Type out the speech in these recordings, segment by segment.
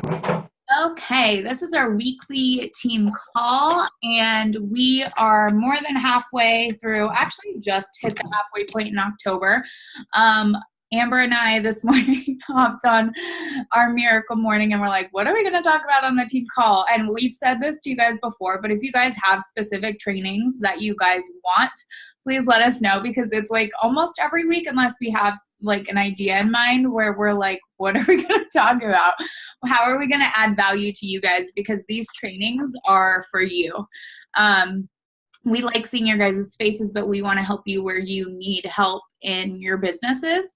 Okay, this is our weekly team call, and we are more than halfway through, actually just hit the halfway point in October. Um, Amber and I this morning hopped on our miracle morning and we're like, what are we going to talk about on the team call? And we've said this to you guys before, but if you guys have specific trainings that you guys want, please let us know, because it's like almost every week, unless we have like an idea in mind where we're like, what are we going to talk about? How are we going to add value to you guys? Because these trainings are for you. We like seeing your guys' faces, but we want to help you where you need help in your businesses.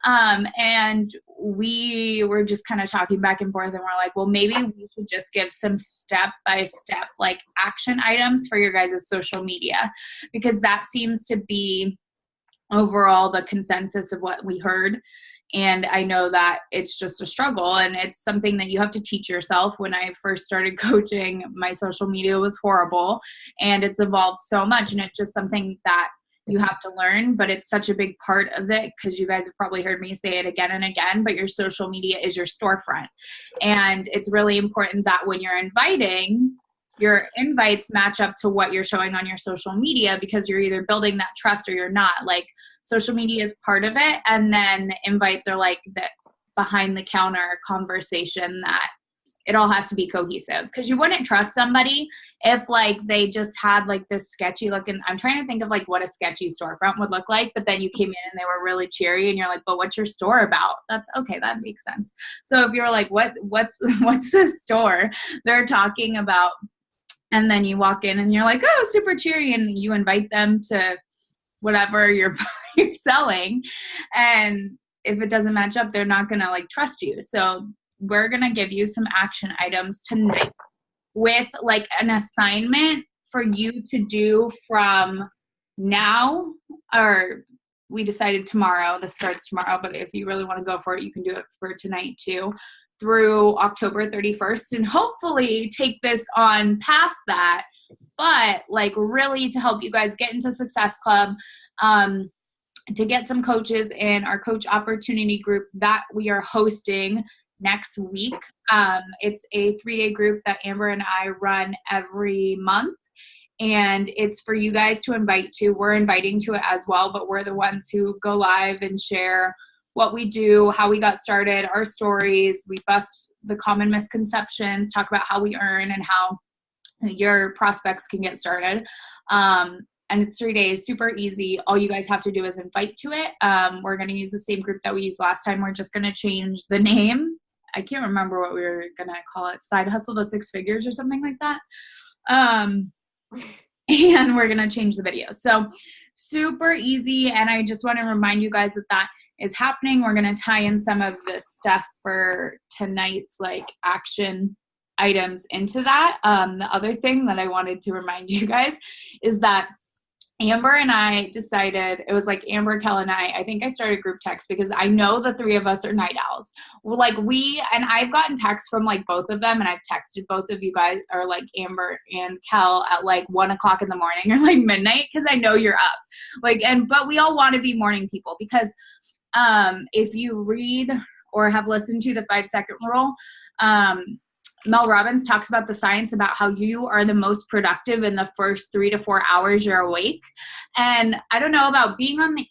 And we were just kind of talking back and forth, and we're like, well, maybe we should just give some step-by-step like action items for your guys' social media, because that seems to be overall the consensus of what we heard. And I know that it's just a struggle, and it's something that you have to teach yourself. When I first started coaching, my social media was horrible, and it's evolved so much, and it's just something that you have to learn, but it's such a big part of it, because you guys have probably heard me say it again and again, but your social media is your storefront. And it's really important that when you're inviting, your invites match up to what you're showing on your social media, because you're either building that trust or you're not. Like, social media is part of it, and then invites are like the behind the counter conversation that it all has to be cohesive, because you wouldn't trust somebody if like they just had like this sketchy looking, I'm trying to think of like what a sketchy storefront would look like, but then you came in and they were really cheery and you're like, but what's your store about? That's okay. That makes sense. So if you're like, what's the store they're talking about? And then you walk in and you're like, oh, super cheery. And you invite them to whatever you're selling. And if it doesn't match up, they're not going to like trust you. So we're going to give you some action items tonight with like an assignment for you to do from now, or we decided tomorrow, this starts tomorrow, but if you really want to go for it, you can do it for tonight too, through October 31st, and hopefully take this on past that, but like really to help you guys get into Success Club, to get some coaches in our coach opportunity group that we are hosting next week. It's a 3-day group that Amber and I run every month, and it's for you guys to invite to. We're inviting to it as well, but we're the ones who go live and share what we do, how we got started, our stories. We bust the common misconceptions, talk about how we earn and how your prospects can get started. And it's 3 days, super easy. All you guys have to do is invite to it. We're going to use the same group that we used last time. We're just going to change the name. I can't remember what we were going to call it. Side Hustle to 6 Figures or something like that. And we're going to change the video. So super easy. And I just want to remind you guys that that is happening. We're going to tie in some of this stuff for tonight's like action items into that. The other thing that I wanted to remind you guys is that Amber and I decided, it was like Amber, Kel, and I think I started group text because I know the 3 of us are night owls. Like and I've gotten texts from like both of them, and I've texted both of you guys, or like Amber and Kel, at like 1 o'clock in the morning or like midnight, because I know you're up. But we all want to be morning people, because if you read or have listened to the 5-second rule, Mel Robbins talks about the science about how you are the most productive in the first 3 to 4 hours you're awake. And I don't know about being on the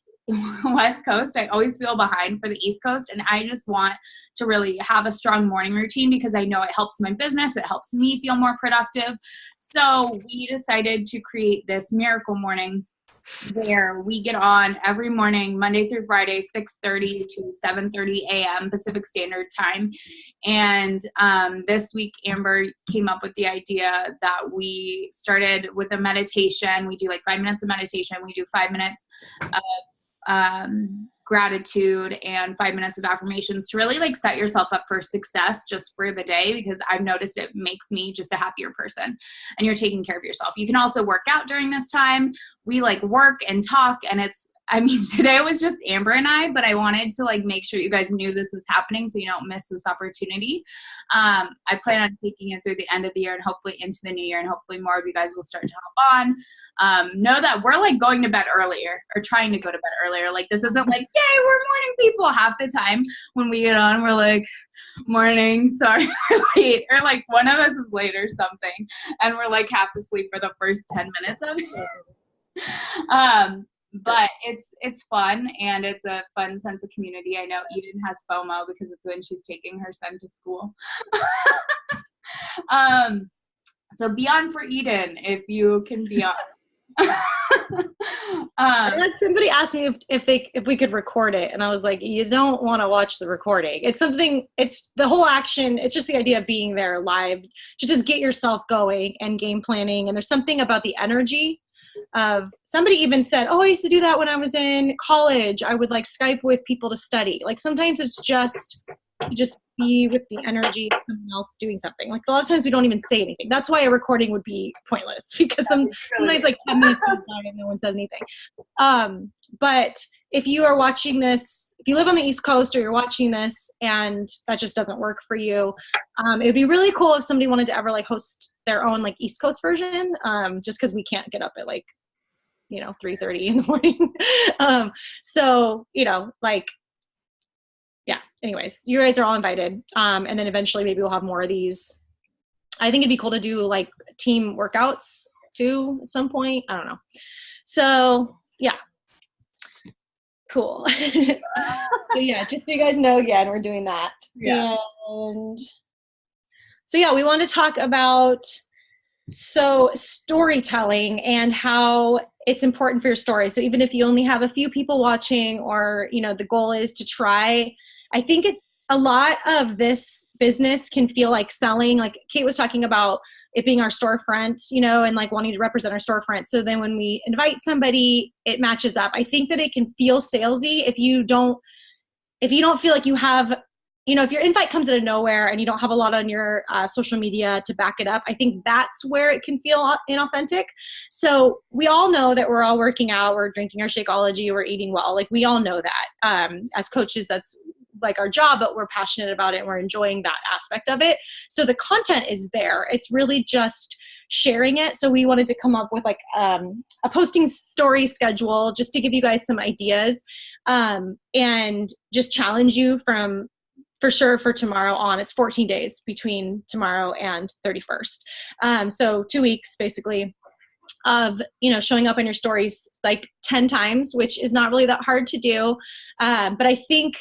West Coast, I always feel behind for the East Coast. And I just want to really have a strong morning routine, because I know it helps my business. It helps me feel more productive. So we decided to create this miracle morning where we get on every morning, Monday through Friday, 6:30 to 7:30 a.m. Pacific Standard Time. And this week, Amber came up with the idea that we started with a meditation. We do like 5 minutes of meditation. We do 5 minutes of gratitude and 5 minutes of affirmations to really like set yourself up for success just for the day, because I've noticed it makes me just a happier person, and you're taking care of yourself. You can also work out during this time. We like work and talk, and today it was just Amber and I, but I wanted to like make sure you guys knew this was happening so you don't miss this opportunity. I plan on taking it through the end of the year and hopefully into the new year, and hopefully more of you guys will start to hop on. Know that we're like going to bed earlier, or trying to go to bed earlier. Like, this isn't like, yay, we're morning people. Half the time when we get on, we're like, morning, sorry we're late, or like one of us is late or something, and we're like half asleep for the first 10 minutes of it. But it's fun, and it's a fun sense of community. I know Eden has FOMO because it's when she's taking her son to school. So be on for Eden if you can be on. Somebody asked me if we could record it, and I was like, you don't want to watch the recording. It's the whole action. It's just the idea of being there live to just get yourself going and game planning. And there's something about the energy of, somebody even said, oh, I used to do that when I was in college. I would like Skype with people to study. Like sometimes it's just be with the energy of someone else doing something. Like a lot of times we don't even say anything. That's why a recording would be pointless, because sometimes like 10 minutes goes by and no one says anything. But if you are watching this, if you live on the East Coast or you're watching this and that just doesn't work for you, it would be really cool if somebody wanted to ever like host their own like East Coast version, just because we can't get up at like, 3:30 in the morning. So, like, yeah, anyways, you guys are all invited. And then eventually maybe we'll have more of these. I think it'd be cool to do like team workouts too at some point. I don't know. So yeah, cool. So yeah, just so you guys know, again, we're doing that. Yeah. And so yeah, we want to talk about storytelling and how it's important for your story. So even if you only have a few people watching, or the goal is to try, I think a lot of this business can feel like selling. Like Kate was talking about it being our storefront, and like wanting to represent our storefront. So then when we invite somebody, it matches up. I think that it can feel salesy if you don't feel like you have, if your invite comes out of nowhere and you don't have a lot on your social media to back it up. I think that's where it can feel inauthentic. So we all know that we're all working out, we're drinking our Shakeology, we're eating well. Like we all know that. As coaches, that's like our job, but we're passionate about it and we're enjoying that aspect of it. So the content is there. It's really just sharing it. So we wanted to come up with like a posting story schedule just to give you guys some ideas, and just challenge you for sure for tomorrow on. It's 14 days between tomorrow and 31st. So 2 weeks basically of, showing up in your stories like 10 times, which is not really that hard to do. But I think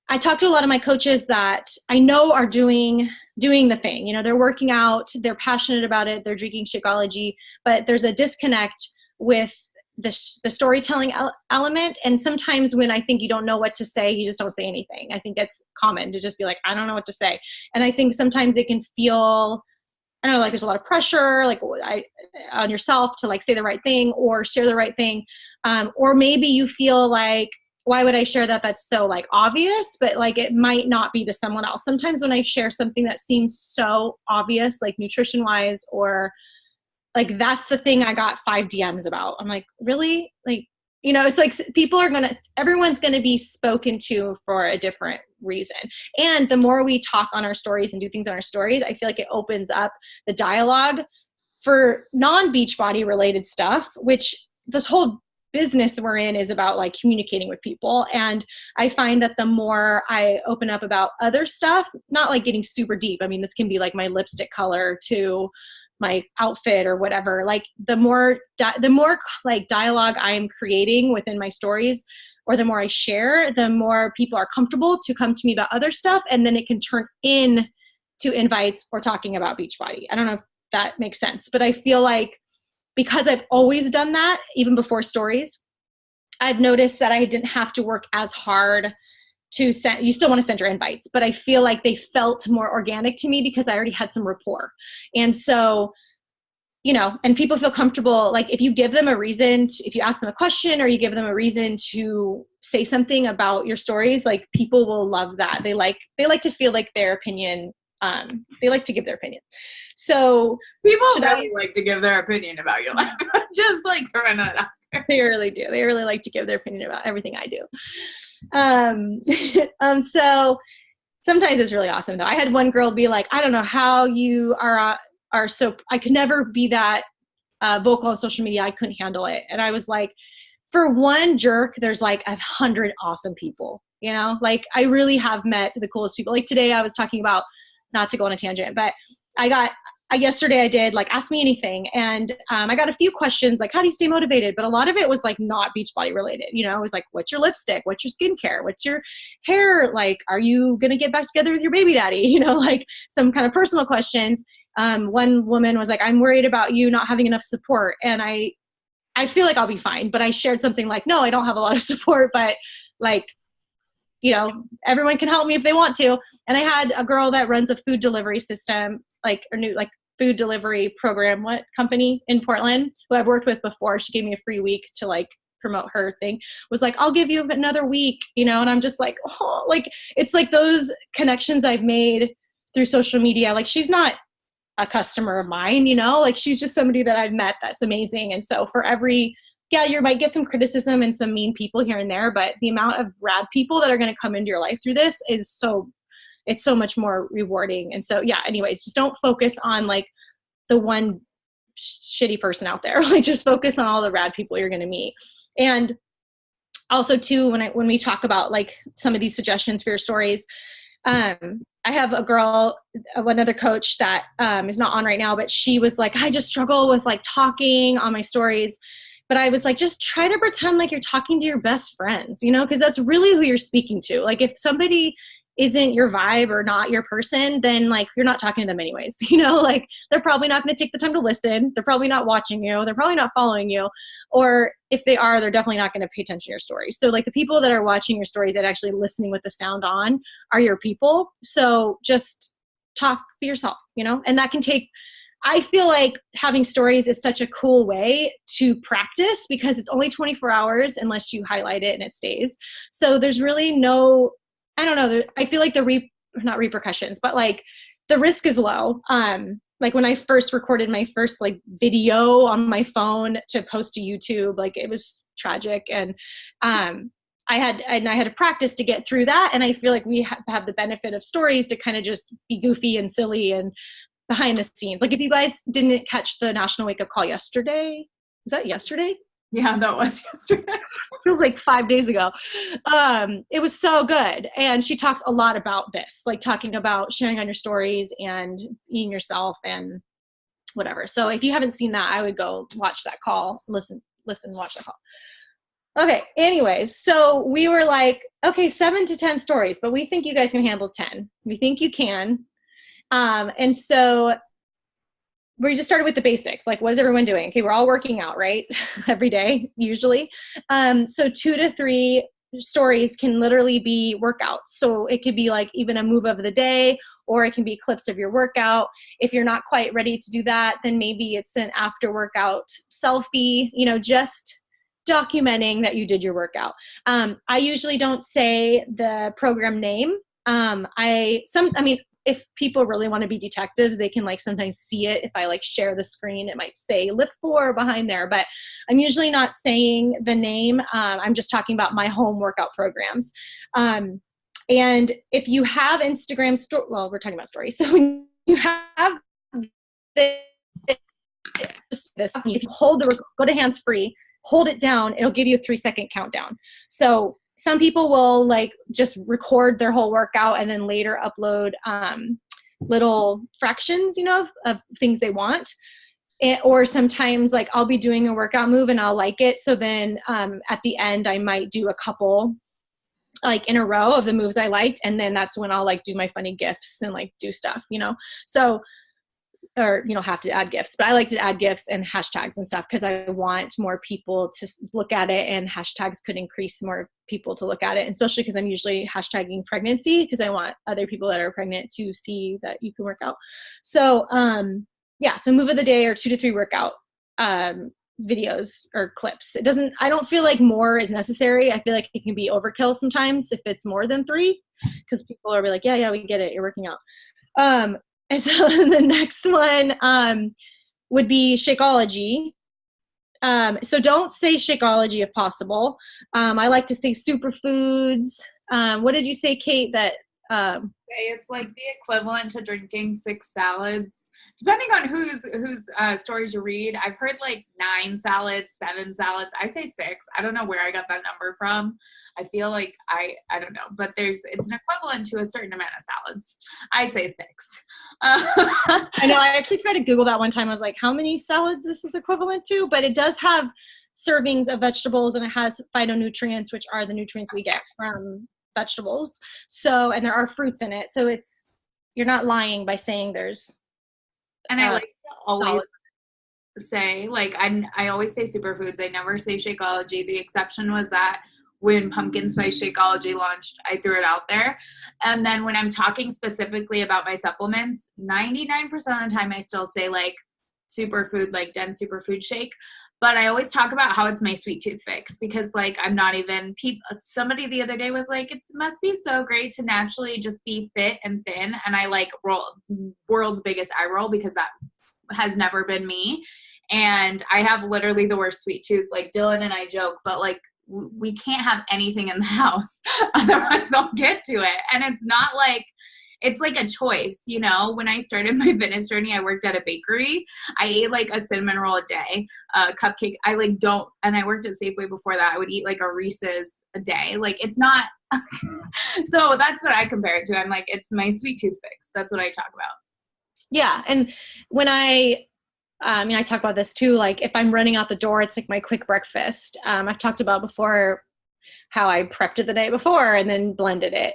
I talked to a lot of my coaches that I know are doing the thing. They're working out, they're passionate about it, they're drinking Shakeology, but there's a disconnect with the storytelling element. And sometimes when I think you don't know what to say, you just don't say anything. I think it's common to just be like, I don't know what to say. And I think sometimes it can feel, I don't know, like there's a lot of pressure, like on yourself to like say the right thing or share the right thing. Or maybe you feel like, why would I share that? That's so like obvious, but like it might not be to someone else. Sometimes when I share something that seems so obvious, like nutrition wise, or like that's the thing I got 5 DMs about, I'm like, really? Like, it's like everyone's going to be spoken to for a different reason. And the more we talk on our stories and do things on our stories, I feel like it opens up the dialogue for non-Beachbody related stuff, which this whole business we're in is about like communicating with people. And I find that the more I open up about other stuff, not like getting super deep. I mean, this can be like my lipstick color to my outfit or whatever. Like the more like dialogue I'm creating within my stories, or the more I share, the more people are comfortable to come to me about other stuff. And then it can turn in to invites or talking about Beachbody. I don't know if that makes sense, but I feel like because I've always done that, even before stories, I've noticed that I didn't have to work as hard to send. You still want to send your invites, but I feel like they felt more organic to me because I already had some rapport. And so, and people feel comfortable. Like if you give them a reason, if you ask them a question or you give them a reason to say something about your stories, like people will love that. They like to feel like their opinion. They like to give their opinion. So people really like to give their opinion about your life. Just like throwing that out there. They really do. They really like to give their opinion about everything I do. So sometimes it's really awesome though. I had one girl be like, I don't know how you are so, I could never be that vocal on social media. I couldn't handle it. And I was like, for one jerk, there's like 100 awesome people. you know, like I really have met the coolest people. Like today I was talking about, not to go on a tangent, but yesterday I did like Ask Me Anything, and I got a few questions like, how do you stay motivated? But a lot of it was like not Beachbody related. You know, it was like, what's your lipstick? What's your skincare? What's your hair? Like, are you going to get back together with your baby daddy? You know, like some kind of personal questions. One woman was like, I'm worried about you not having enough support. And I feel like I'll be fine. But I shared something like, no, I don't have a lot of support, but like, you know, everyone can help me if they want to. And I had a girl that runs a food delivery system, like food delivery program, company in Portland, who I've worked with before. She gave me a free week to like promote her thing, was like, I'll give you another week, you know? And I'm just like, oh, like, it's like those connections I've made through social media. Like she's not a customer of mine, you know, like she's just somebody that I've met that's amazing. And so for you might get some criticism and some mean people here and there, but the amount of rad people that are going to come into your life through this is it's so much more rewarding. And so, yeah, anyways, just don't focus on like the one shitty person out there. Like just focus on all the rad people you're going to meet. And also too, when we talk about like some of these suggestions for your stories, I have a girl, another coach that is not on right now, but she was like, I just struggle with like talking on my stories. But I was like, just try to pretend like you're talking to your best friends, you know, because that's really who you're speaking to. Like if somebody isn't your vibe or not your person, then like you're not talking to them anyways, you know, like they're probably not going to take the time to listen. They're probably not watching you. They're probably not following you. Or if they are, they're definitely not going to pay attention to your stories. So like the people that are watching your stories and actually listening with the sound on are your people. So just be yourself, you know, and that can take, I feel like having stories is such a cool way to practice because it's only 24 hours unless you highlight it and it stays. So there's really no, I don't know. I feel like not repercussions, but like the risk is low. Like when I first recorded my first like video on my phone to post to YouTube, like it was tragic. And I had to practice to get through that. And I feel like we have the benefit of stories to kind of just be goofy and silly and behind the scenes. Like if you guys didn't catch the National Wake Up Call yesterday, was that yesterday? Yeah, that was yesterday. It was like 5 days ago. It was so good. And she talks a lot about this, like talking about sharing on your stories and being yourself and whatever. So if you haven't seen that, I would go watch that call, listen, watch that call. Okay. Anyways, so we were like, okay, 7 to 10 stories, but we think you guys can handle 10. We think you can. And so we just started with the basics. Like, what is everyone doing? Okay, we're all working out, right? Every day, usually. So 2 to 3 stories can literally be workouts. So it could be like even a move of the day, or it can be clips of your workout. If you're not quite ready to do that, then maybe it's an after workout selfie, you know, just documenting that you did your workout. I usually don't say the program name. If people really want to be detectives, they can like sometimes see it. If I like share the screen, it might say Lift 4 behind there, but I'm usually not saying the name. I'm just talking about my home workout programs. And if you have Instagram well, we're talking about stories. So when you have this, if you hold go to hands free, hold it down, it'll give you a 3-second countdown. So some people will like just record their whole workout and then later upload little fractions, you know, of things they want. Or sometimes like I'll be doing a workout move and I'll like it. So then at the end, I might do a couple like in a row of the moves I liked. And then that's when I'll like do my funny GIFs and like do stuff, you know? So, or you don't have to add GIFs, but I like to add GIFs and hashtags and stuff because I want more people to look at it, and hashtags could increase more people to look at it, especially because I'm usually hashtagging pregnancy because I want other people that are pregnant to see that you can work out. So so move of the day or 2 to 3 workout videos or clips. I don't feel like more is necessary. I feel like it can be overkill sometimes if it's more than 3 because people are like, yeah, we get it. You're working out. And so the next one would be Shakeology. So don't say Shakeology if possible. I like to say superfoods. What did you say, Kate? That it's like the equivalent to drinking 6 salads, depending on whose stories you read. I've heard like 9 salads, 7 salads. I say 6. I don't know where I got that number from. I feel like I don't know, but it's an equivalent to a certain amount of salads. I say 6. I know, I actually tried to Google that one time. I was like, how many salads this is equivalent to? But it does have servings of vegetables, and it has phytonutrients, which are the nutrients we get from vegetables. So, and there are fruits in it. So you're not lying by saying there's. And I like to always say, like, I always say superfoods. I never say Shakeology. The exception was that when Pumpkin Spice Shakeology launched, I threw it out there. And then when I'm talking specifically about my supplements, 99% of the time I still say like superfood, like dense superfood shake. But I always talk about how it's my sweet tooth fix, because like I'm not even somebody the other day was like, it must be so great to naturally just be fit and thin. And I like world's biggest eye roll, because that has never been me. And I have literally the worst sweet tooth. Like Dylan and I joke, but like we can't have anything in the house. Otherwise I'll get to it. And it's not like, it's like a choice, you know. When I started my fitness journey, I worked at a bakery. I ate like a cinnamon roll a day, a cupcake. And I worked at Safeway before that. I would eat like a Reese's a day. Like it's not, so that's what I compare it to. I'm like, it's my sweet tooth fix. That's what I talk about. Yeah. And when I talk about this too, like if I'm running out the door, it's like my quick breakfast. I've talked about before how I prepped it the night before and then blended it.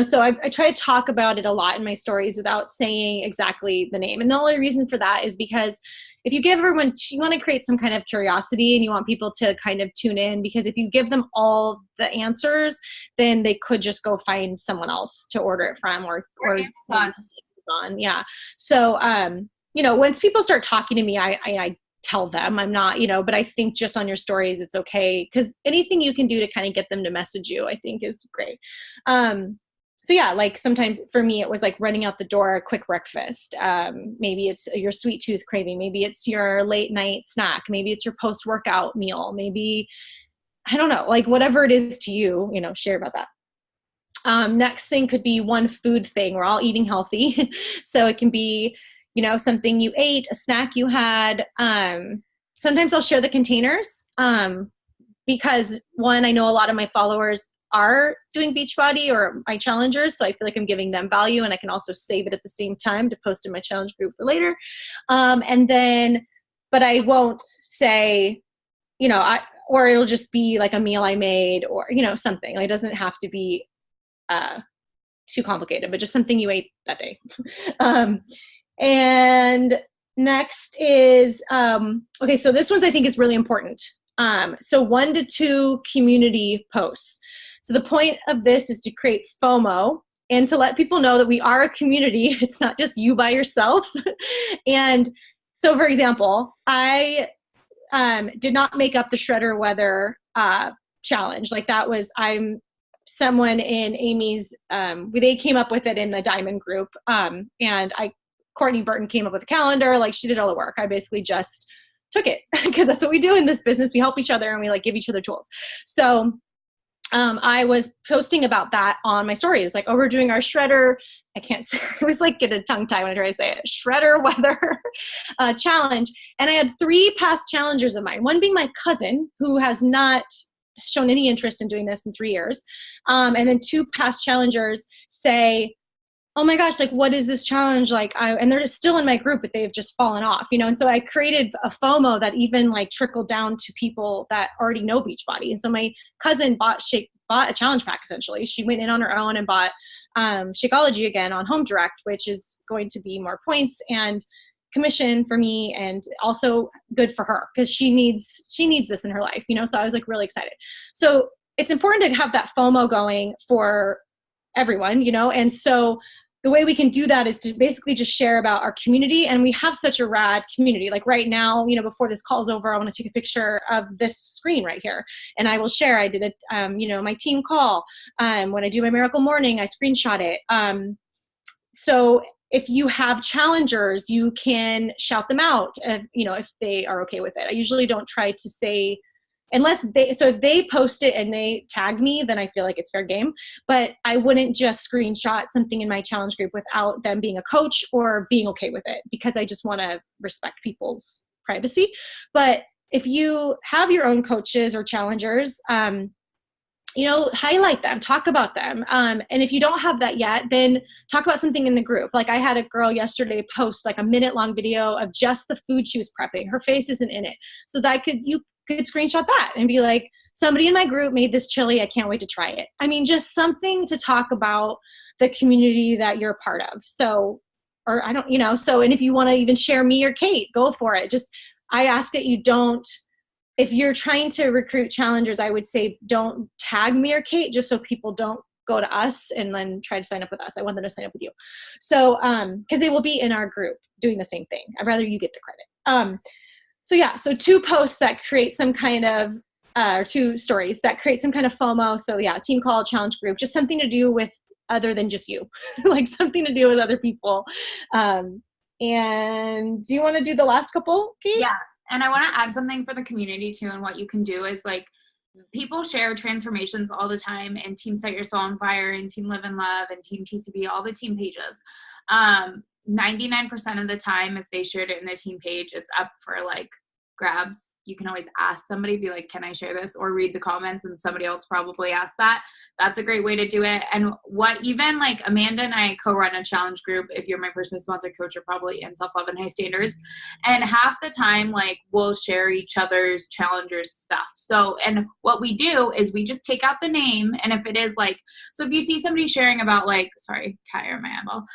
So I try to talk about it a lot in my stories without saying exactly the name. And the only reason for that is because if you give everyone, you want to create some kind of curiosity and you want people to kind of tune in, because if you give them all the answers, then they could just go find someone else to order it from or Amazon. Yeah. So, once people start talking to me, I tell them. I'm not, but I think just on your stories, it's okay, because anything you can do to kind of get them to message you, I think is great. So yeah, like sometimes for me, it was like running out the door, a quick breakfast. Maybe it's your sweet tooth craving. Maybe it's your late night snack. Maybe it's your post-workout meal. Maybe, I don't know, like whatever it is to you, share about that. Next thing could be one food thing. We're all eating healthy. So it can be, something you ate, a snack you had. Sometimes I'll share the containers because one, I know a lot of my followers are doing Beachbody or my challengers, so I feel like I'm giving them value, and I can also save it at the same time to post in my challenge group for later. But I won't say, or it'll just be like a meal I made, or something. Like, it doesn't have to be too complicated, but just something you ate that day. And next is, okay, so this one I think is really important. So 1 to 2 community posts. So the point of this is to create FOMO and to let people know that we are a community. It's not just you by yourself. And so, for example, I did not make up the shredder weather challenge. Like I'm someone in Amy's, they came up with it in the Diamond group. And Courtney Burton came up with a calendar. Like, she did all the work. I basically just took it because that's what we do in this business. We help each other and we like give each other tools. So I was posting about that on my stories, like, oh, we're doing our shredder. I can't say, it was like get a tongue tie when I try to say it, shredder weather challenge. And I had 3 past challengers of mine, one being my cousin, who has not shown any interest in doing this in 3 years. And then 2 past challengers say, oh my gosh, like, what is this challenge? Like, and they're still in my group, but they've just fallen off, And so I created a FOMO that even like trickled down to people that already know Beachbody. And so my cousin bought a challenge pack, essentially. She went in on her own and bought Shakeology again on Home Direct, which is going to be more points and commission for me, and also good for her because she needs this in her life, So I was like really excited. So it's important to have that FOMO going for everyone, And so the way we can do that is to basically just share about our community. And we have such a rad community. Like right now, before this call's over, I want to take a picture of this screen right here. And I will share, I did it, my team call. When I do my Miracle Morning, I screenshot it. So if you have challengers, you can shout them out, if they are okay with it. I usually don't try to say, if they post it and they tag me, then I feel like it's fair game. But I wouldn't just screenshot something in my challenge group without them being a coach or being okay with it, because I just want to respect people's privacy. But if you have your own coaches or challengers, highlight them, talk about them. And if you don't have that yet, then talk about something in the group. Like I had a girl yesterday post like a minute-long video of just the food she was prepping. Her face isn't in it. So you could screenshot that and be like, somebody in my group made this chili. I can't wait to try it. I mean, just something to talk about the community that you're a part of. So, or I don't, and if you want to even share me or Kate, go for it. I ask that you don't, if you're trying to recruit challengers, I would say don't tag me or Kate, just so people don't go to us and then try to sign up with us. I want them to sign up with you. So, because they will be in our group doing the same thing. I'd rather you get the credit. So 2 posts that create some kind of, or 2 stories that create some kind of FOMO. So yeah, team call, challenge group, just something to do with other than just you, like something to do with other people. And do you want to do the last couple, Kate? Yeah. And I want to add something for the community too. And what you can do is like, people share transformations all the time in Team Set Your Soul on Fire and Team Live and Love and Team TCB, all the team pages. 99% of the time, if they shared it in the team page, it's up for like grabs. You can always ask somebody, be like, can I share this? Or read the comments and somebody else probably asked that. That's a great way to do it. And even like Amanda and I co-run a challenge group. If you're my personal sponsored coach, you're probably in Self-Love and High Standards. And half the time, like we'll share each other's challengers stuff. So, and what we do is we just take out the name. And if it is like, so if you see somebody sharing about like, sorry, cat hair in my eyeball,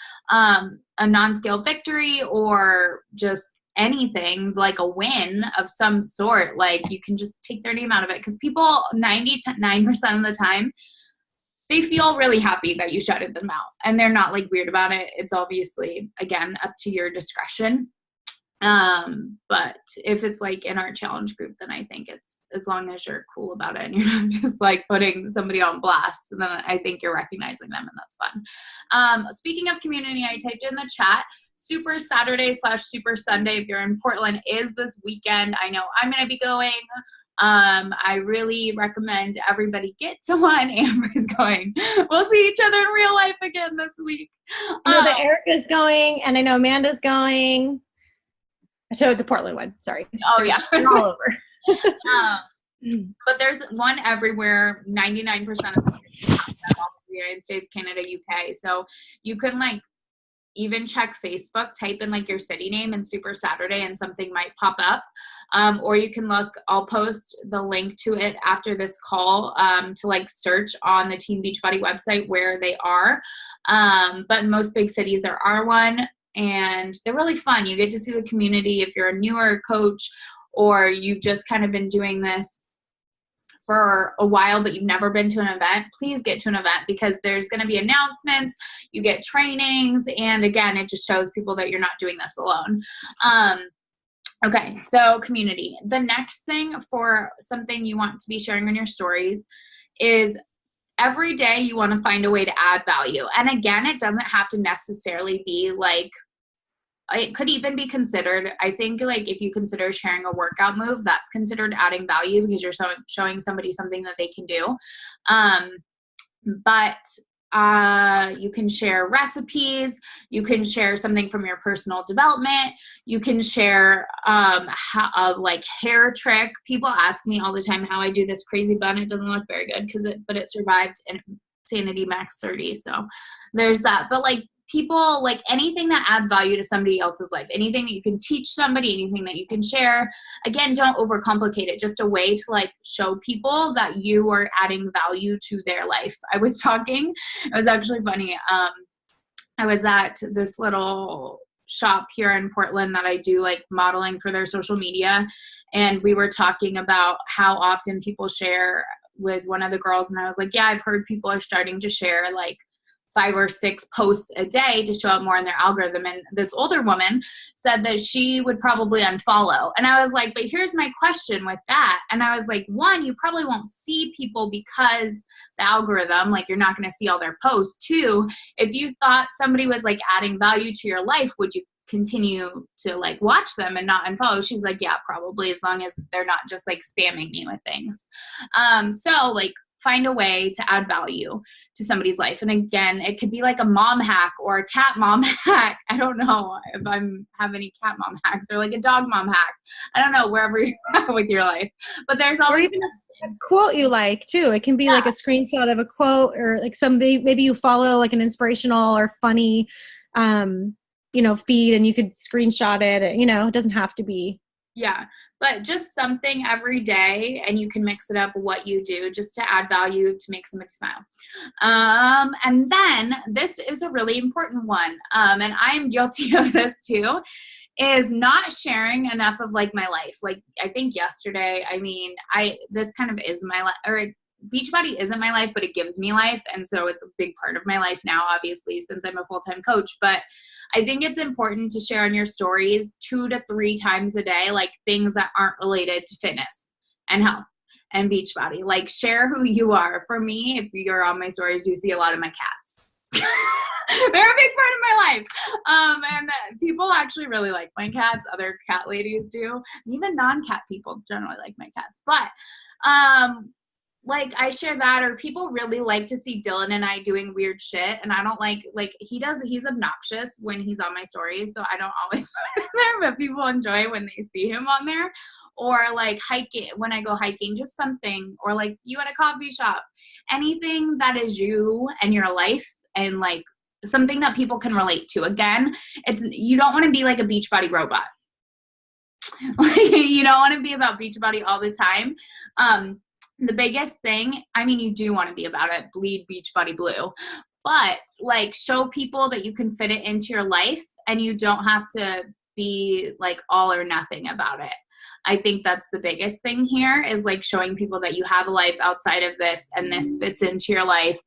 a non-scale victory or just anything like a win of some sort, like you can just take their name out of it, because people 99% of the time they feel really happy that you shouted them out and they're not like weird about it. It's obviously again up to your discretion, but if it's like in our challenge group, then I think it's, as long as you're cool about it and you're not just like putting somebody on blast, then I think you're recognizing them, and that's fun. Speaking of community, I typed in the chat, Super Saturday/Super Sunday, if you're in Portland, is this weekend. I know I'm going to be going. I really recommend everybody get to one. Amber's going. We'll see each other in real life again this week. I know that Erica's going, and I know Amanda's going. So the Portland one, sorry. Oh, yeah. They're all over. But there's one everywhere, 99% of the United States, Canada, UK. So you can like even check Facebook, type in like your city name and Super Saturday and something might pop up. Or you can look, I'll post the link to it after this call to like search on the Team Beachbody website where they are. But in most big cities there are one, and they're really fun. You get to see the community. If you're a newer coach or you've just kind of been doing this for a while but you've never been to an event, please get to an event, because there's going to be announcements, you get trainings, and again, it just shows people that you're not doing this alone. Okay, so community. The next thing for something you want to be sharing on your stories is every day you want to find a way to add value. And again, it doesn't have to necessarily be like, it could even be considered, I think, like if you consider sharing a workout move, that's considered adding value because you're showing somebody something that they can do. But you can share recipes, you can share something from your personal development, you can share like hair trick. People ask me all the time how I do this crazy bun. It doesn't look very good but it survived in Sanity Max 30. So there's that. But like, people, like anything that adds value to somebody else's life, anything that you can teach somebody, anything that you can share. Again, don't overcomplicate it. Just a way to like show people that you are adding value to their life. I was talking, it was actually funny. I was at this little shop here in Portland that I do like modeling for their social media. And we were talking about how often people share with one of the girls. And I was like, yeah, I've heard people are starting to share like 5 or 6 posts a day to show up more in their algorithm. And this older woman said that she would probably unfollow. And I was like, but here's my question with that. And I was like, 1, you probably won't see people because the algorithm, like you're not going to see all their posts. 2, if you thought somebody was like adding value to your life, would you continue to like watch them and not unfollow? She's like, yeah, probably, as long as they're not just like spamming me with things. So like, find a way to add value to somebody's life. And again, it could be like a mom hack or a cat mom hack. I don't know if I have any cat mom hacks, or like a dog mom hack. I don't know, wherever you're at with your life. But there's always a quote you like too. It can be like a screenshot of a quote, or like somebody, maybe you follow like an inspirational or funny, feed, and you could screenshot it. It doesn't have to be. Yeah, but just something every day, and you can mix it up what you do just to add value to make somebody smile. And then this is a really important one, and I'm guilty of this too, is not sharing enough of like my life. Like I think yesterday, this kind of is my life, or Beachbody isn't my life, but it gives me life. And so it's a big part of my life now, obviously, since I'm a full-time coach. But I think it's important to share on your stories 2 to 3 times a day, like things that aren't related to fitness and health and Beachbody. Like share who you are. For me, if you're on my stories, you see a lot of my cats. They're a big part of my life. And people actually really like my cats. Other cat ladies do. And even non-cat people generally like my cats. But like I share that, or people really like to see Dylan and I doing weird shit, and I don't like he's obnoxious when he's on my stories, so I don't always put it there, but people enjoy when they see him on there. Or like hiking, when I go hiking, just something, or like you at a coffee shop, anything that is you and your life, and like something that people can relate to. Again, you don't want to be like a Beachbody robot. You don't want to be about Beachbody all the time. The biggest thing, you do want to be about it, bleed Beachbody blue, but like show people that you can fit it into your life, and you don't have to be like all or nothing about it. I think that's the biggest thing here, is like showing people that you have a life outside of this, and this fits into your life.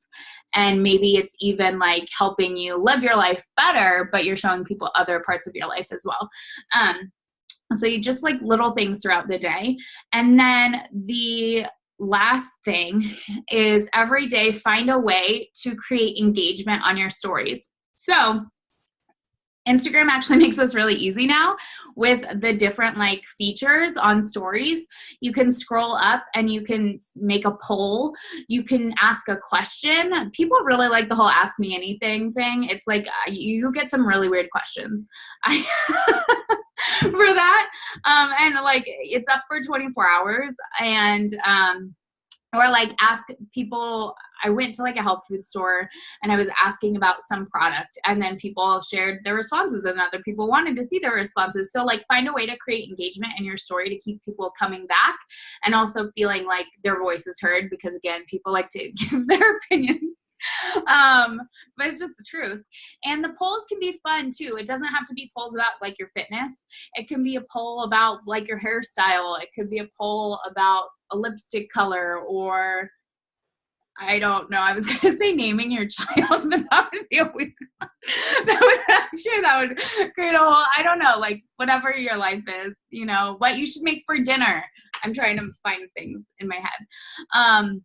And maybe it's even like helping you live your life better, but you're showing people other parts of your life as well. So you just like little things throughout the day. And then the last thing is every day find a way to create engagement on your stories. So Instagram actually makes this really easy now with the different like features on stories. You can scroll up and you can make a poll. You can ask a question. People really like the whole ask me anything thing. It's like you get some really weird questions for that. And like it's up for 24 hours, and or like ask people. I went to like a health food store and I was asking about some product, and then people shared their responses, and other people wanted to see their responses. So like find a way to create engagement in your story to keep people coming back, and also feeling like their voice is heard, because again, people like to give their opinions. But it's just the truth. And the polls can be fun too. It doesn't have to be polls about like your fitness. It can be a poll about like your hairstyle. It could be a poll about a lipstick color, or I don't know. I was going to say naming your child, but that would be a weird one. That would create a whole, I don't know, like whatever your life is, what you should make for dinner. I'm trying to find things in my head.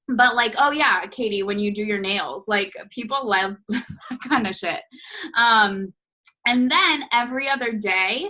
But like, oh yeah, Katie, when you do your nails, like people love that kind of shit. And then every other day,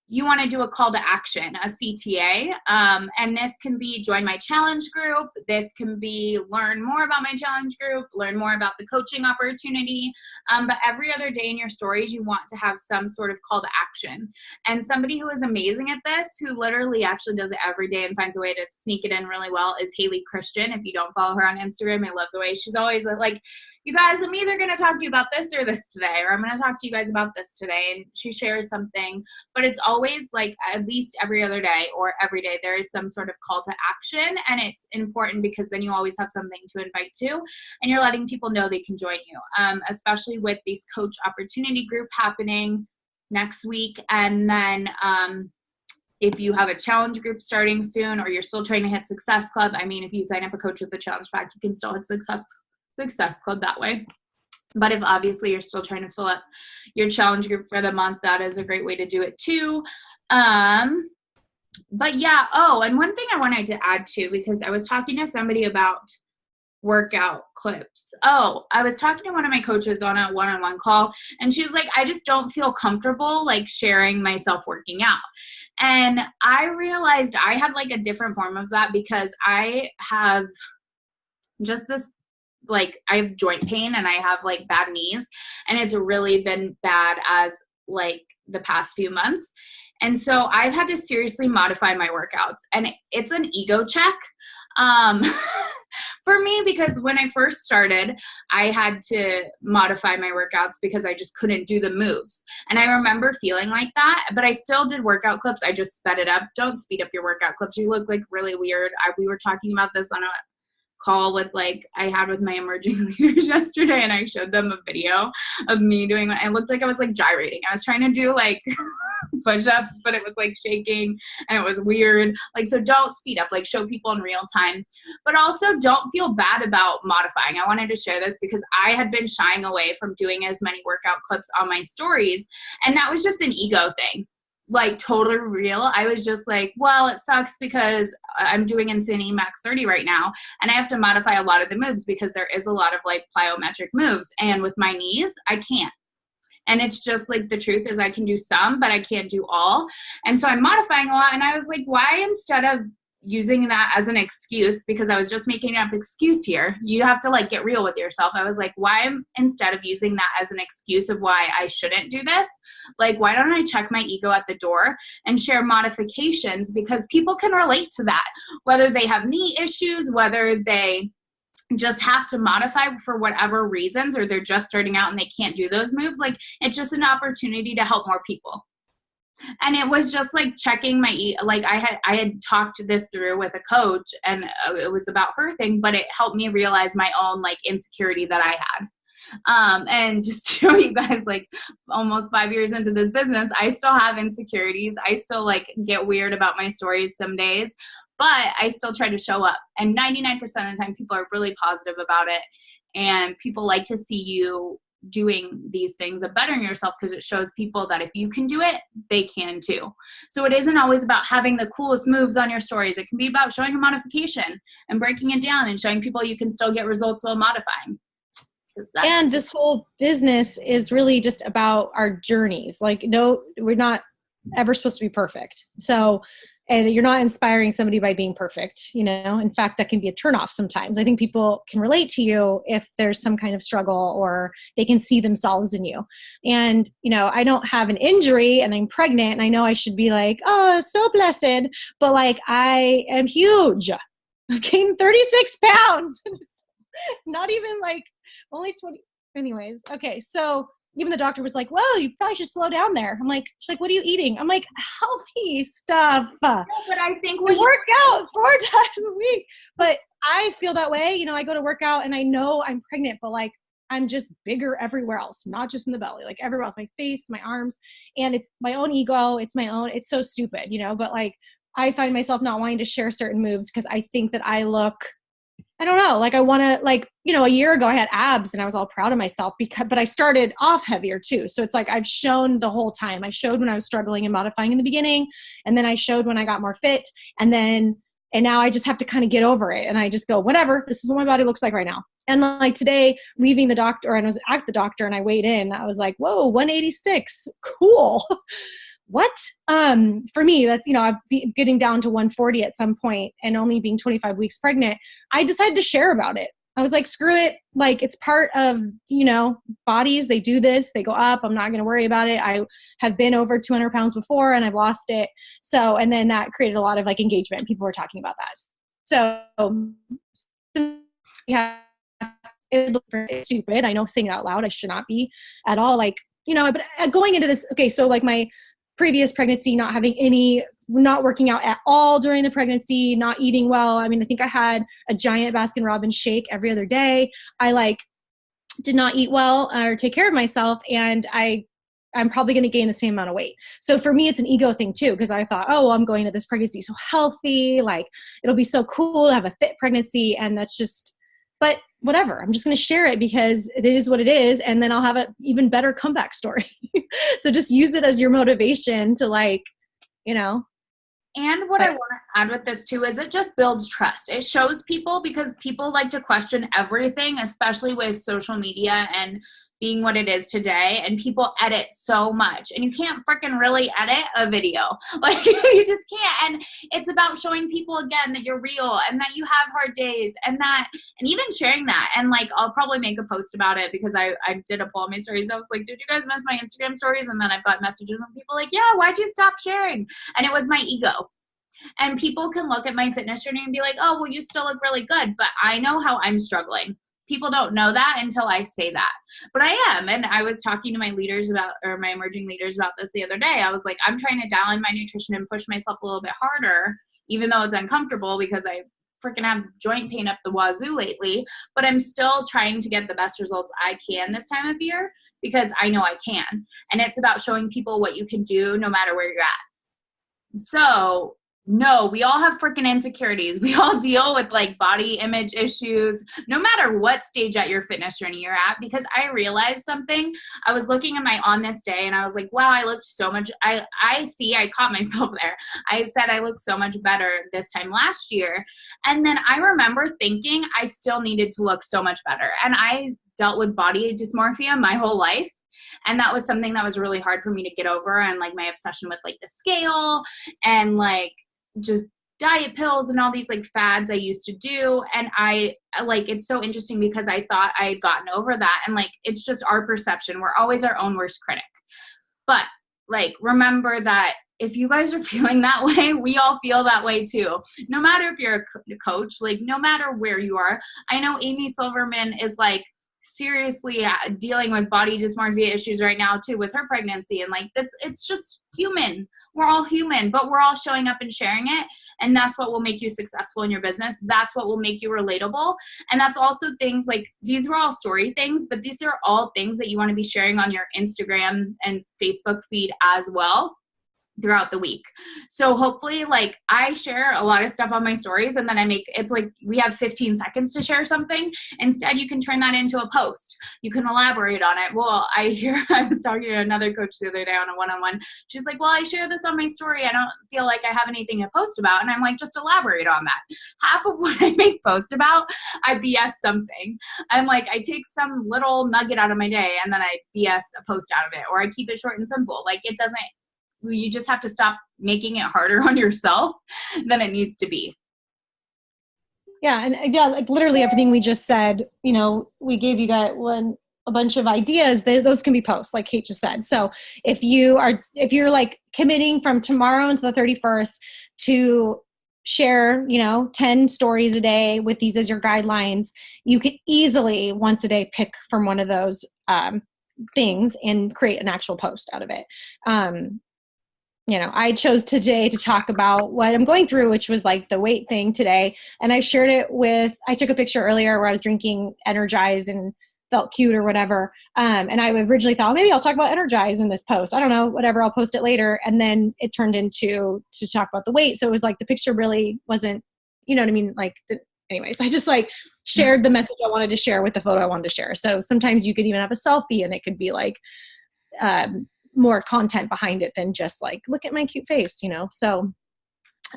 you want to do a call to action, a CTA. And this can be join my challenge group. This can be learn more about my challenge group, learn more about the coaching opportunity. But every other day in your stories, you want to have some sort of call to action. And somebody who is amazing at this, who literally actually does it every day and finds a way to sneak it in really well, is Haley Christian. If you don't follow her on Instagram, I love the way she's always like, you guys, I'm either going to talk to you about this or this today, or I'm going to talk to you guys about this today. And she shares something, but it's always like at least every other day or every day there is some sort of call to action. And it's important because then you always have something to invite to, and you're letting people know they can join you, especially with these coach opportunity group happening next week. And then if you have a challenge group starting soon, or you're still trying to hit Success Club, if you sign up a coach with the challenge pack, you can still hit Success Club that way. But if obviously you're still trying to fill up your challenge group for the month, that is a great way to do it too. But yeah, and one thing I wanted to add too, because I was talking to somebody about workout clips. I was talking to one of my coaches on a one-on-one call, and she's like, I just don't feel comfortable like sharing myself working out. And I realized I had like a different form of that, because I have just this, like I have joint pain and I have like bad knees, and it's really been bad as like the past few months. And so I've had to seriously modify my workouts, and it's an ego check. Um, for me, because when I first started, I had to modify my workouts because I just couldn't do the moves. And I remember feeling like that, but I still did workout clips. I just sped it up. Don't speed up your workout clips. You look like really weird. We were talking about this on a call with I had with my emerging leaders yesterday, and I showed them a video of me doing it. It looked like I was gyrating. I was trying to do push-ups, but it was shaking and it was weird. So don't speed up, show people in real time, but also don't feel bad about modifying. I wanted to share this because I had been shying away from doing as many workout clips on my stories, and that was just an ego thing. Totally real. I was just well, it sucks because I'm doing Insanity Max 30 right now, and I have to modify a lot of the moves because there is a lot of plyometric moves, and with my knees, I can't. And it's just the truth is I can do some, but I can't do all. And so I'm modifying a lot, and I was why instead of using that as an excuse, because I was just making up excuse here, you have to get real with yourself. I was why instead of using that as an excuse of why I shouldn't do this, why don't I check my ego at the door and share modifications, because people can relate to that, whether they have knee issues, whether they just have to modify for whatever reasons, or they're just starting out and they can't do those moves. It's just an opportunity to help more people. And it was just checking my I had talked this through with a coach, and it was about her thing, but it helped me realize my own insecurity that I had. And just to show you guys, almost 5 years into this business, I still have insecurities. I still get weird about my stories some days, but I still try to show up. And 99% of the time, people are really positive about it, and people like to see you doing these things and bettering yourself, because it shows people that if you can do it, they can too. So it isn't always about having the coolest moves on your stories. It can be about showing a modification and breaking it down and showing people you can still get results while modifying. And this whole business is really just about our journeys. No, we're not ever supposed to be perfect. So, and you're not inspiring somebody by being perfect, in fact, that can be a turnoff sometimes. I think people can relate to you if there's some kind of struggle, or they can see themselves in you. And, I don't have an injury and I'm pregnant, and I know I should be oh, so blessed, but I am huge. I've gained 36 pounds. Not even only 20. Anyways. Okay. So even the doctor was well, you probably should slow down there. I'm she's what are you eating? I'm healthy stuff. No, but I think we work out 4 times a week. But I feel that way. I go to work out and I know I'm pregnant, but I'm just bigger everywhere else, not just in the belly, everywhere else, my face, my arms, and it's my own ego. It's so stupid, but I find myself not wanting to share certain moves because I think that I look, I don't know, I want to, a year ago I had abs and I was all proud of myself but I started off heavier too. So it's I've shown the whole time. I showed when I was struggling and modifying in the beginning, and then I showed when I got more fit, and now I just have to kind of get over it. And I just go, whatever, this is what my body looks like right now. And today, leaving the doctor, and I was at the doctor and I weighed in, I was whoa, 186, cool. What? For me, that's, I've been getting down to 140 at some point, and only being 25 weeks pregnant, I decided to share about it. I was screw it. It's part of, bodies. They do this, they go up. I'm not going to worry about it. I have been over 200 pounds before and I've lost it. So, and then that created a lot of engagement. People were talking about that. So yeah, it's stupid. I know, saying it out loud, I should not be at all. But going into this, okay, so my previous pregnancy, not working out at all during the pregnancy, not eating well. I think I had a giant Baskin Robbins shake every other day. I did not eat well or take care of myself, and I'm probably going to gain the same amount of weight. So for me, it's an ego thing too, because I thought, oh, well, I'm going to this pregnancy so healthy, it'll be so cool to have a fit pregnancy, and that's just, but whatever, I'm just going to share it because it is what it is. And then I'll have an even better comeback story. So just use it as your motivation to And what I want to add with this too is it just builds trust. It shows people, because people like to question everything, especially with social media and being what it is today, and people edit so much, and you can't freaking really edit a video. You just can't. And it's about showing people again that you're real and that you have hard days, and even sharing that. And I'll probably make a post about it, because I did a poll on my stories. I was did you guys miss my Instagram stories? And then I've got messages from people yeah, why'd you stop sharing? And it was my ego. And people can look at my fitness journey and be like, oh, well, you still look really good. But I know how I'm struggling. People don't know that until I say that. But I am. And I was talking to my leaders about, or my emerging leaders about this the other day. I was like, I'm trying to dial in my nutrition and push myself a little bit harder, even though it's uncomfortable because I freaking have joint pain up the wazoo lately. But I'm still trying to get the best results I can this time of year because I know I can. And it's about showing people what you can do no matter where you're at. So no, we all have freaking insecurities. We all deal with like body image issues, no matter what stage at your fitness journey you're at, because I realized something. I was looking at my on this day and I was like, wow, I looked so much. I caught myself there. I said I looked so much better this time last year. And then I remember thinking I still needed to look so much better. And I dealt with body dysmorphia my whole life. And that was something that was really hard for me to get over. And like my obsession with like the scale and like just diet pills and all these like fads I used to do. And I like, it's so interesting because I thought I had gotten over that. And like, it's just our perception. We're always our own worst critic. But like, remember that if you guys are feeling that way, we all feel that way too. No matter if you're a coach, like no matter where you are. I know Amy Silverman is like seriously dealing with body dysmorphia issues right now too with her pregnancy. And like, it's just human. We're all human, but we're all showing up and sharing it. And that's what will make you successful in your business. That's what will make you relatable. And that's also things like, these were all story things, but these are all things that you want to be sharing on your Instagram and Facebook feed as well throughout the week. So hopefully like I share a lot of stuff on my stories and then it's like we have 15 seconds to share something. Instead, you can turn that into a post. You can elaborate on it. Well, I was talking to another coach the other day on a one-on-one. She's like, well, I share this on my story. I don't feel like I have anything to post about. And I'm like, just elaborate on that. Half of what I make post about, I BS something. I'm like, I take some little nugget out of my day and then I BS a post out of it, or I keep it short and simple. Like you just have to stop making it harder on yourself than it needs to be. Yeah. And yeah, like literally everything we just said, you know, we gave you guys a bunch of ideas. Those can be posts, like Kate just said. So if you're like committing from tomorrow until the 31st to share, 10 stories a day with these as your guidelines, you could easily once a day pick from one of those things and create an actual post out of it. I chose today to talk about what I'm going through, which was like the weight thing today. And I shared it I took a picture earlier where I was drinking Energize and felt cute or whatever. And I originally thought, maybe I'll talk about Energize in this post. I don't know, whatever, I'll post it later. And then it turned into to talk about the weight. So it was like the picture really wasn't, you know what I mean? Like, anyways, I just like shared the message I wanted to share with the photo I wanted to share. So sometimes you could even have a selfie and it could be like, more content behind it than just like, look at my cute face, So,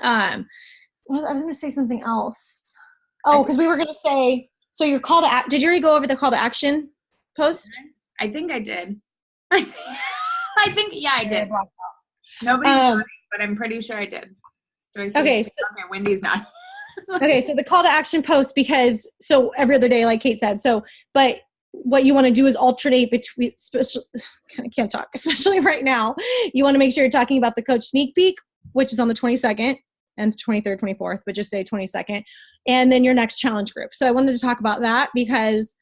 well, I was going to say something else. Oh, because we were going to say, so your call to did you already go over the call to action post? I think I did. I think, yeah, I did. Nobody got it, but I'm pretty sure I did. Okay. Wendy's not. Okay. So the call to action post, because so every other day, like Kate said, but what you want to do is alternate between, I can't talk, especially right now. You want to make sure you're talking about the coach sneak peek, which is on the 22nd and 23rd, 24th, but just say 22nd. And then your next challenge group. So I wanted to talk about that because,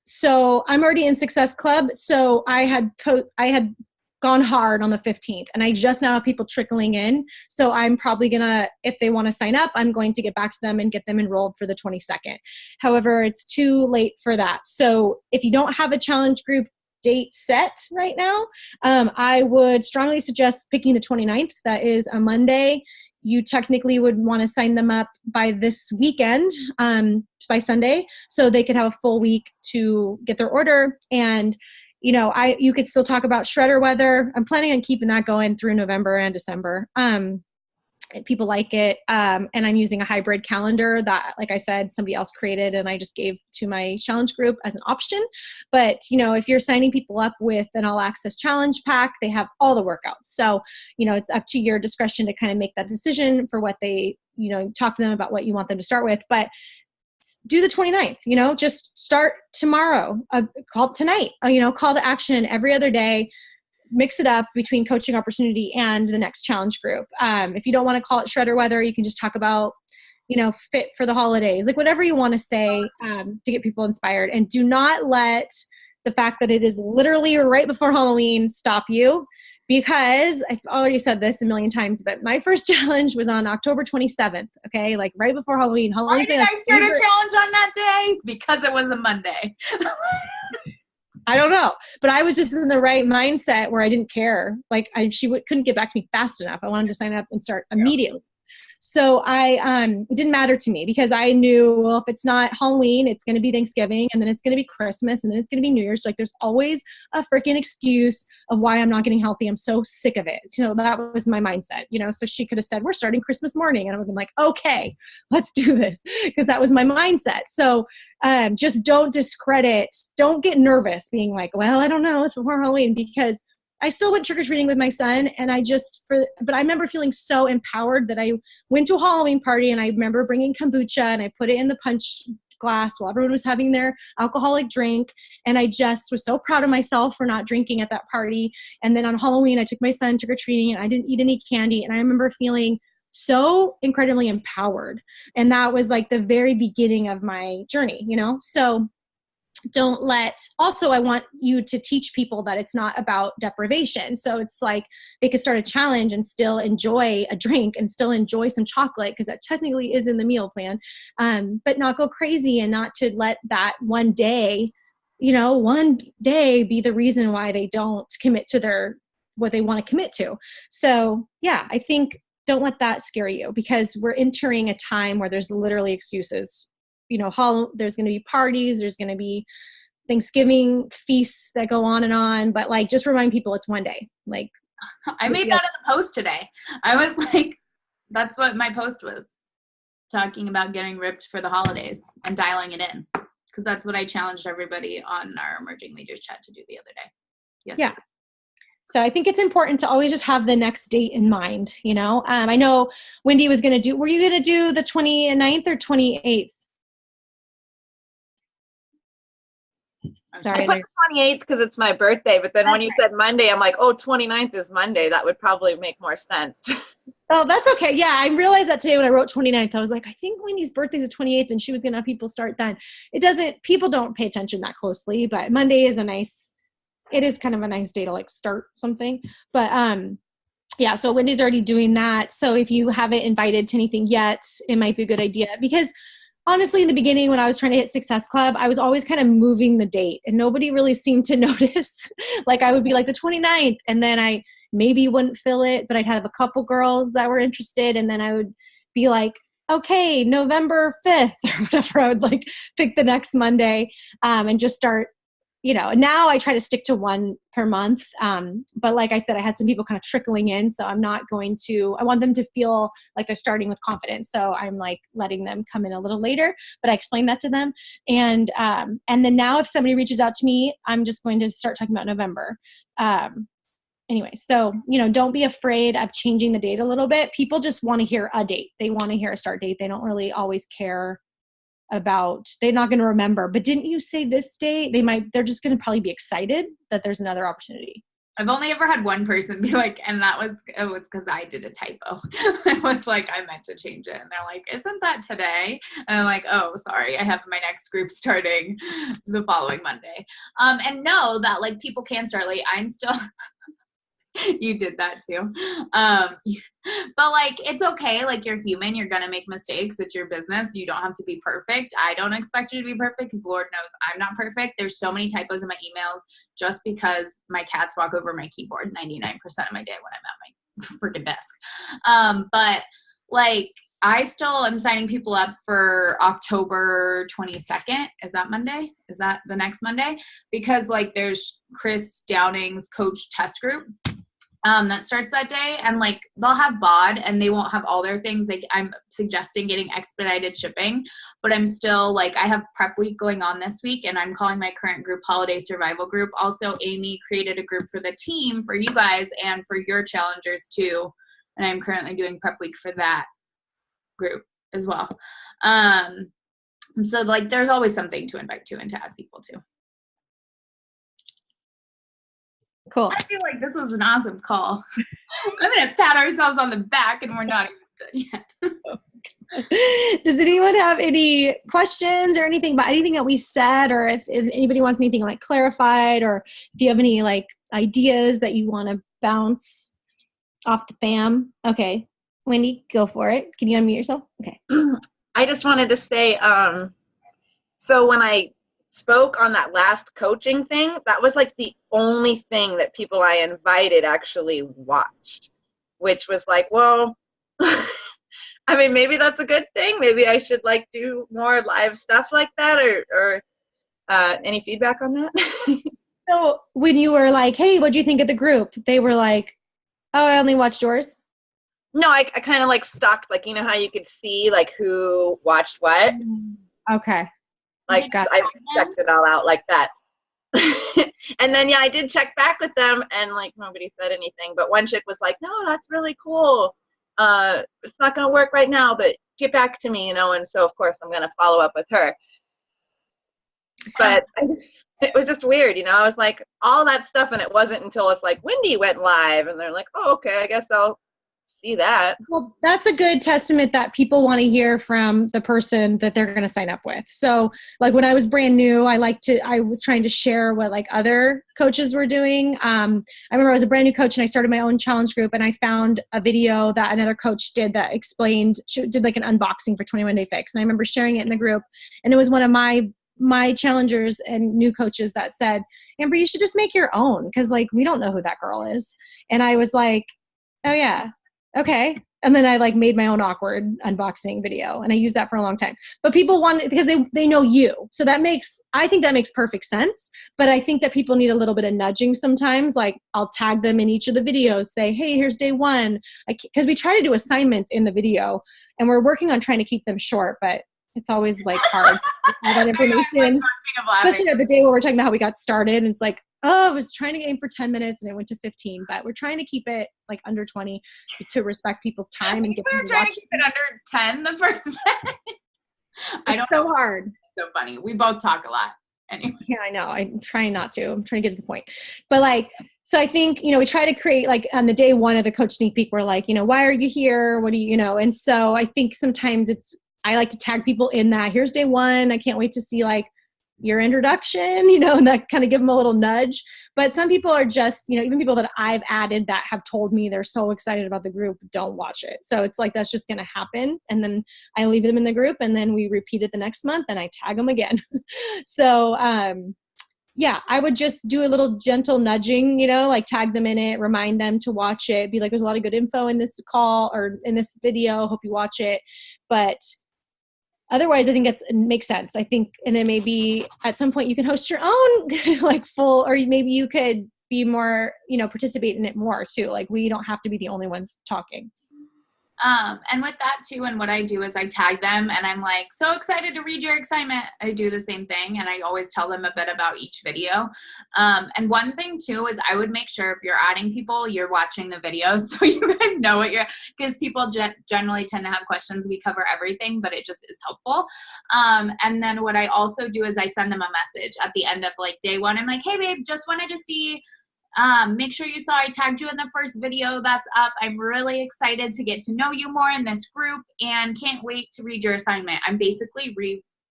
so I'm already in Success Club. So I had gone hard on the 15th and I just now have people trickling in. So I'm probably gonna, if they want to sign up, I'm going to get back to them and get them enrolled for the 22nd. However, it's too late for that. So if you don't have a challenge group date set right now, I would strongly suggest picking the 29th. That is a Monday. You technically would want to sign them up by this weekend, by Sunday, so they could have a full week to get their order. And you could still talk about shredder weather. I'm planning on keeping that going through November and December. People like it. And I'm using a hybrid calendar that, like I said, somebody else created and I just gave to my challenge group as an option. But, if you're signing people up with an all access challenge pack, they have all the workouts. So, it's up to your discretion to kind of make that decision for what they, talk to them about what you want them to start with. But do the 29th, just start tomorrow, call tonight, call to action every other day. mix it up between coaching opportunity and the next challenge group. If you don't want to call it shredder weather, you can just talk about, fit for the holidays, like whatever you want to say to get people inspired. And do not let the fact that it is literally right before Halloween stop you, because I've already said this a million times, but my first challenge was on October 27th. Okay. Like right before Halloween. Why did I start a challenge on that day? Because it was a Monday. I don't know, but I was just in the right mindset where I didn't care. Like she couldn't get back to me fast enough. I wanted to sign up and start immediately. So it didn't matter to me because I knew, well, if it's not Halloween, it's going to be Thanksgiving, and then it's going to be Christmas, and then it's going to be New Year's. Like there's always a freaking excuse of why I'm not getting healthy. I'm so sick of it. So that was my mindset, so she could have said, we're starting Christmas morning. And I would have been like, okay, let's do this. Because that was my mindset. So just don't discredit, don't get nervous being like, well, I don't know, it's before Halloween, because I still went trick-or-treating with my son, and but I remember feeling so empowered that I went to a Halloween party, and I remember bringing kombucha, and I put it in the punch glass while everyone was having their alcoholic drink, and I just was so proud of myself for not drinking at that party. And then on Halloween, I took my son trick-or-treating, and I didn't eat any candy, and I remember feeling so incredibly empowered, and that was like the very beginning of my journey, So also I want you to teach people that it's not about deprivation. So it's like they could start a challenge and still enjoy a drink and still enjoy some chocolate, because that technically is in the meal plan, but not go crazy, and not to let that one day be the reason why they don't commit to what they want to commit to. So yeah, I think don't let that scare you, because we're entering a time where there's literally excuses. There's going to be parties, there's going to be Thanksgiving feasts that go on and on, but like, just remind people it's one day. Like I made that in the post today. I was like, that's what my post was, talking about getting ripped for the holidays and dialing it in. Cause that's what I challenged everybody on our emerging leaders chat to do the other day. Yeah. So I think it's important to always just have the next date in mind. I know Wendy was going to were you going to do the 29th or 28th? Sorry, I put the 28th because it's my birthday, but then when you said Monday, I'm like, 29th is Monday. That would probably make more sense. Oh, that's okay. Yeah, I realized that today when I wrote 29th. I was like, I think Wendy's birthday is the 28th, and she was going to have people start then. People don't pay attention that closely, but Monday is it is kind of a nice day to like start something. But yeah, so Wendy's already doing that. So if you haven't invited to anything yet, it might be a good idea, because honestly, in the beginning, when I was trying to hit Success Club, I was always kind of moving the date, and nobody really seemed to notice. Like I would be like the 29th, and then I maybe wouldn't fill it, but I'd have a couple girls that were interested, and then I would be like, okay, November 5th or whatever. I would like pick the next Monday and just start, now I try to stick to one per month. But like I said, I had some people kind of trickling in, so I want them to feel like they're starting with confidence. So I'm like letting them come in a little later, but I explained that to them. And then now if somebody reaches out to me, I'm just going to start talking about November. Anyway, so, don't be afraid of changing the date a little bit. People just want to hear a date. They want to hear a start date. They don't really always care they're not going to remember, but didn't you say this date? They're just going to probably be excited that there's another opportunity. I've only ever had one person be like, and it was because I did a typo. I was like, I meant to change it. And they're like, isn't that today? And I'm like, oh, sorry. I have my next group starting the following Monday. And know that like people can start late. I'm still... You did that too. But like, it's okay. Like you're human. You're going to make mistakes. It's your business. You don't have to be perfect. I don't expect you to be perfect because Lord knows I'm not perfect. There's so many typos in my emails just because my cats walk over my keyboard 99% of my day when I'm at my freaking desk. But like, I still am signing people up for October 22nd. Is that Monday? Is that the next Monday? Because like there's Chris Downing's coach test group that starts that day, and like they'll have BOD and they won't have all their things. Like I'm suggesting getting expedited shipping, but I'm still like, I have prep week going on this week, and I'm calling my current group Holiday Survival Group. Also, Amy created a group for the team for you guys and for your challengers too, and I'm currently doing prep week for that group as well. And so like there's always something to invite to and to add people to. Cool. I feel like this was an awesome call. I'm going to pat ourselves on the back and we're not even done yet. Does anyone have any questions or anything about anything that we said, or if anybody wants anything like clarified, or if you have any like ideas that you want to bounce off the fam? Okay. Wendy, go for it. Can you unmute yourself? Okay. I just wanted to say, so when I spoke on that last coaching thing, that was like the only thing that people I invited actually watched, which was like, well, I mean, maybe that's a good thing. Maybe I should like do more live stuff like that, or any feedback on that? So when you were like, hey, what'd you think of the group? They were like, oh, I only watched yours. No, I kind of like stalked, like, you know how you could see like who watched what? Okay. Like I checked it all out like that. And then, yeah, I did check back with them and like nobody said anything. But one chick was like, no, that's really cool. It's not going to work right now, but get back to me, you know. And so, of course, I'm going to follow up with her. But it was just weird, you know. I was like, all that stuff, and it wasn't until it's like Wendy went live. And they're like, oh, okay, I guess I'll see that. Well, that's a good testament that people want to hear from the person that they're going to sign up with. So like when I was brand new, I was trying to share what like other coaches were doing. I remember I was a brand new coach and I started my own challenge group, and I found a video that another coach did that explained, she did like an unboxing for 21 Day Fix. And I remember sharing it in the group, and it was one of my challengers and new coaches that said, Amber, you should just make your own, because like we don't know who that girl is. And I was like, oh yeah, okay. And then I like made my own awkward unboxing video, and I used that for a long time. But people want it because they know you. So I think that makes perfect sense. But I think that people need a little bit of nudging sometimes. Like I'll tag them in each of the videos, say, hey, here's day one. Because we try to do assignments in the video, and we're working on trying to keep them short, but it's always like hard to have that information. Especially at the day where we're talking about how we got started. And it's like, oh, I was trying to aim for 10 minutes and it went to 15, but we're trying to keep it like under 20 to respect people's time and get them to watch. Trying to keep it under 10 the first time. I don't know. So hard. So funny. We both talk a lot. Anyway. Yeah, I know. I'm trying not to. I'm trying to get to the point. But like, so I think, you know, we try to create like on the day one of the Coach Sneak Peek, we're like, you know, why are you here? What do you know? And so I think sometimes I like to tag people in that. Here's day one. I can't wait to see like your introduction, you know, and that kind of give them a little nudge. But some people are just, you know, even people that I've added that have told me they're so excited about the group, don't watch it. So it's like, that's just going to happen. And then I leave them in the group, and then we repeat it the next month and I tag them again. So, yeah, I would just do a little gentle nudging, you know, like tag them in it, remind them to watch it, be like, there's a lot of good info in this call or in this video. Hope you watch it. But otherwise, I think it makes sense. I think, and then maybe at some point you can host your own like full, or maybe you could be more, you know, participate in it more too. Like we don't have to be the only ones talking. And with that too, and what I do is I tag them and I'm like, so excited to read your excitement. I do the same thing. And I always tell them a bit about each video. And one thing too, is I would make sure if you're adding people, you're watching the videos. So you guys know what because people generally tend to have questions. We cover everything, but it just is helpful. And then what I also do is I send them a message at the end of like day one. I'm like, hey babe, just wanted to see, make sure you saw I tagged you in the first video that's up. I'm really excited to get to know you more in this group and can't wait to read your assignment. I'm basically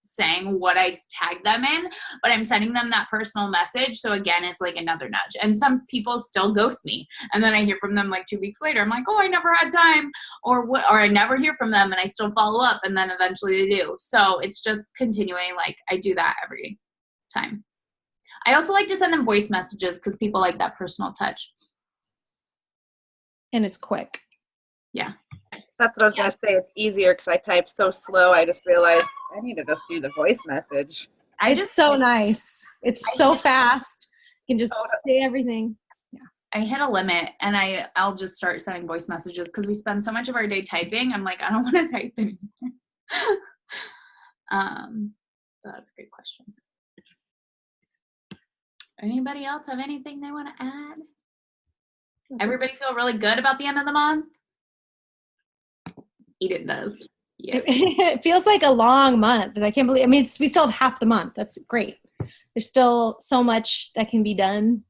saying what I tagged them in, but I'm sending them that personal message. So again, it's like another nudge. And some people still ghost me. And then I hear from them like 2 weeks later. I'm like, oh, I never had time, or I never hear from them and I still follow up. And then eventually they do. So it's just continuing. Like I do that every time. I also like to send them voice messages because people like that personal touch. And it's quick. Yeah. That's what I was going to say. It's easier because I type so slow. I just realized I need to just do the voice message. It's so nice. It's so fast. You can just say everything. Yeah. I hit a limit and I'll just start sending voice messages because we spend so much of our day typing. I'm like, I don't want to type anymore. That's a great question. Anybody else have anything they want to add? Everybody feel really good about the end of the month? Eden does. Yeah. It feels like a long month. I can't believe, we still have half the month. That's great. There's still so much that can be done.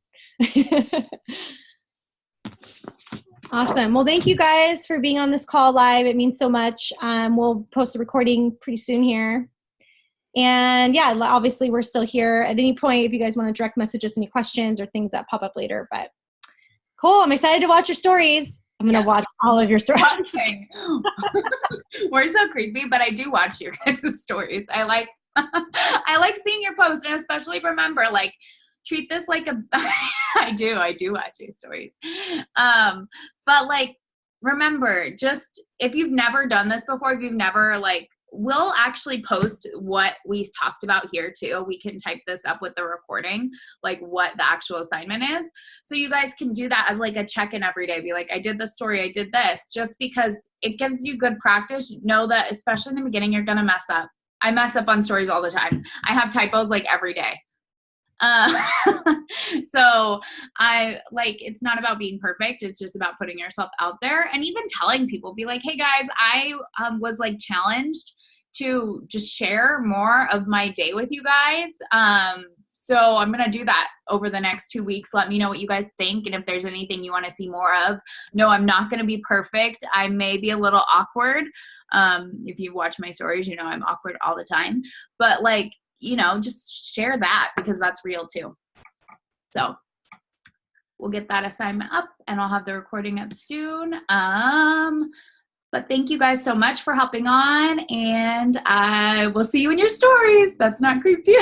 Awesome. Well, thank you guys for being on this call live. It means so much. We'll post a recording pretty soon here. And yeah, obviously we're still here at any point if you guys want to direct message us any questions or things that pop up later. But cool. I'm excited to watch your stories. I'm going to watch all of your stories. We're so creepy, but I do watch your guys' stories. I like seeing your posts, and especially remember, like, treat this like a, I do watch your stories. But like, remember, just, if you've never done this before, if you've never, like, we'll actually post what we talked about here too. We can type this up with the recording, like what the actual assignment is. So you guys can do that as like a check-in every day. Be like, I did this story, I did this, just because it gives you good practice. Know that, especially in the beginning, you're going to mess up. I mess up on stories all the time. I have typos like every day. So it's not about being perfect. It's just about putting yourself out there, and even telling people, be like, hey guys, I was like challenged to just share more of my day with you guys. So I'm going to do that over the next 2 weeks. Let me know what you guys think. And if there's anything you want to see more of. No, I'm not going to be perfect. I may be a little awkward. If you watch my stories, you know, I'm awkward all the time, but like, you know, just share that, because that's real too. So we'll get that assignment up, and I'll have the recording up soon. But thank you guys so much for hopping on, and I will see you in your stories. That's not creepy.